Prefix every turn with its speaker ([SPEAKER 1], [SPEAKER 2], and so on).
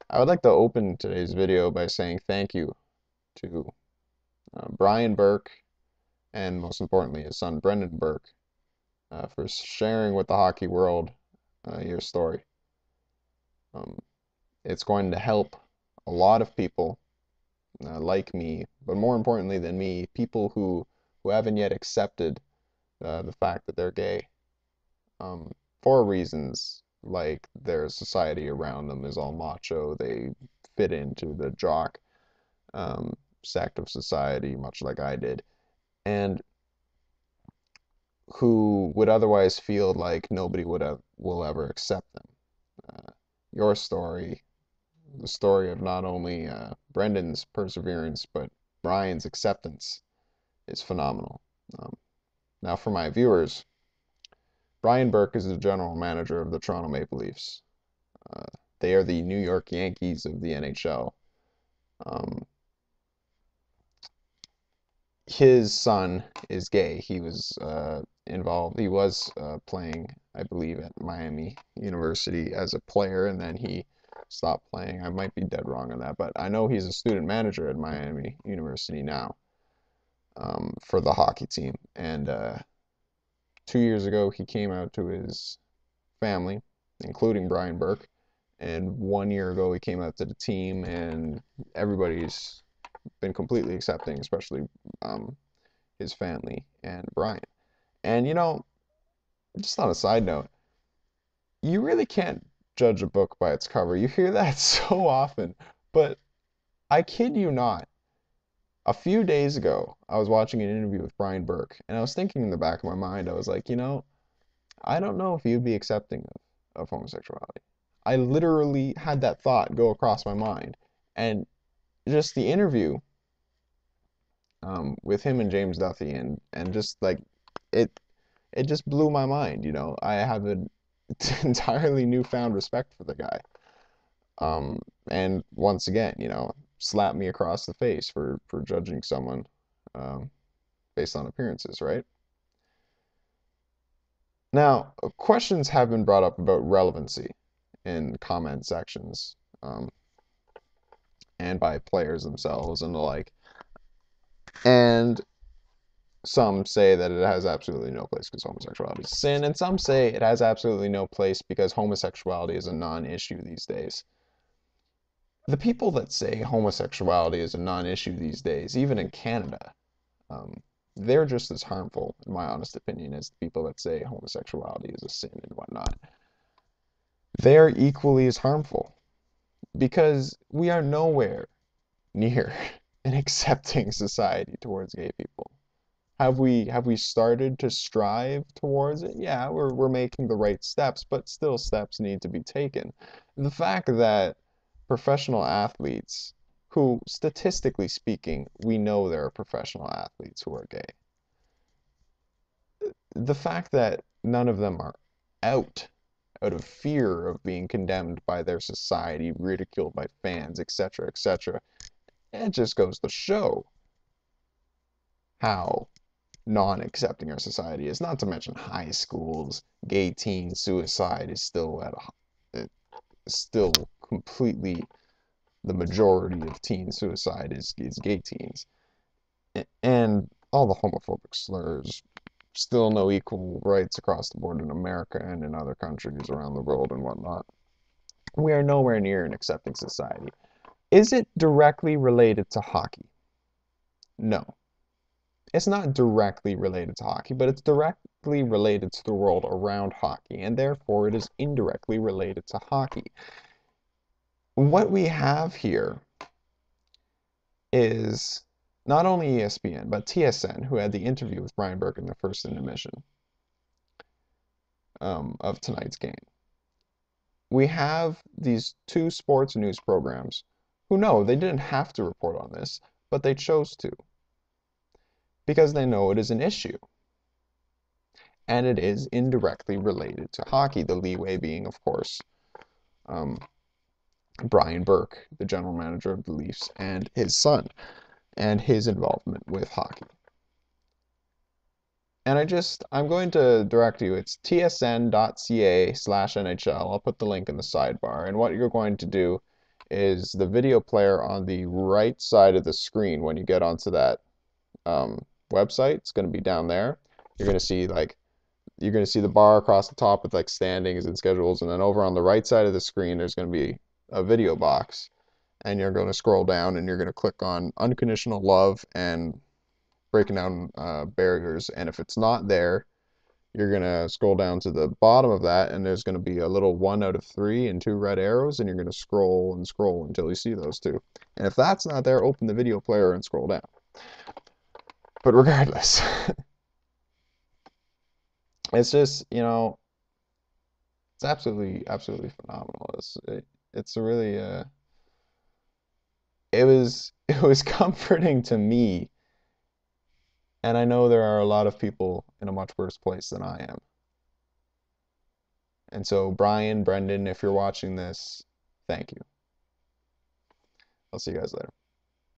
[SPEAKER 1] I would like to open today's video by saying thank you to Brian Burke and most importantly his son Brendan Burke for sharing with the hockey world your story. Um, it's going to help a lot of people like me, but more importantly than me, people who haven't yet accepted the fact that they're gay for reasons like their society around them is all macho. They fit into the jock um, sect of society, much like I did, and who would otherwise feel like nobody will ever accept them. Your story, the story of not only Brendan's perseverance but Brian's acceptance, is phenomenal. Um, Now, for my viewers, Brian Burke is the general manager of the Toronto Maple Leafs. Uh, they are the New York Yankees of the NHL. Um, his son is gay. He was involved. He was playing, I believe, at Miami University as a player, and then he stopped playing. I might be dead wrong on that, but I know he's a student manager at Miami University now for the hockey team. And 2 years ago, he came out to his family, including Brian Burke. And 1 year ago, he came out to the team, and everybody's been completely accepting, especially um, his family and Brian. And just on a side note, you really can't judge a book by its cover. You hear that so often, but I kid you not. A few days ago, I was watching an interview with Brian Burke, and I was thinking in the back of my mind, I was like, I don't know if you'd be accepting of homosexuality. I literally had that thought go across my mind. And just the interview with him and James Duthie and just like it it just blew my mind, I have an entirely newfound respect for the guy. And once again, slapped me across the face for judging someone um, based on appearances, right? Now, questions have been brought up about relevancy in comment sections and by players themselves and the like. And some say that it has absolutely no place because homosexuality is sin, and some say it has absolutely no place because homosexuality is a non-issue these days. The people that say homosexuality is a non-issue these days, even in Canada, um, they're just as harmful, in my honest opinion, as the people that say homosexuality is a sin and whatnot. They are equally as harmful because we are nowhere near an accepting society towards gay people. Have we started to strive towards it? Yeah, we're making the right steps, but still steps need to be taken. The fact that professional athletes, who statistically speaking, we know there are professional athletes who are gay. The fact that none of them are out of fear of being condemned by their society, ridiculed by fans, etc., etc., it just goes to show how non-accepting our society is. Not to mention high schools, gay teen suicide is still still completely the majority of teen suicide is gay teens, and all the homophobic slurs. Still no equal rights across the board in America and in other countries around the world and whatnot. We are nowhere near an accepting society. Is it directly related to hockey? No. It's not directly related to hockey, but it's directly related to the world around hockey, and therefore it is indirectly related to hockey. What we have here is not only ESPN, but TSN, who had the interview with Brian Burke in the first intermission of tonight's game. We have these two sports news programs who know they didn't have to report on this, but they chose to because they know it is an issue. And it is indirectly related to hockey, the leeway being, of course, um, Brian Burke, the general manager of the Leafs, and his son, and his involvement with hockey. And I'm going to direct you. It's tsn.ca/NHL. I'll put the link in the sidebar. And what you're going to do is the video player on the right side of the screen when you get onto that website. It's going to be down there. You're going to see the bar across the top with like standings and schedules, and then over on the right side of the screen there's going to be a video box, and you're going to scroll down and you're going to click on unconditional love and breaking down barriers. And if it's not there, you're going to scroll down to the bottom of that, and there's going to be a little 1 out of 3 and 2 red arrows, and you're going to scroll and scroll until you see those two. And if that's not there, open the video player and scroll down. But regardless, it's just, it's absolutely phenomenal. It's a really it was comforting to me, and I know there are a lot of people in a much worse place than I am. And so, Brian, Brendan, if you're watching this, thank you. I'll see you guys later.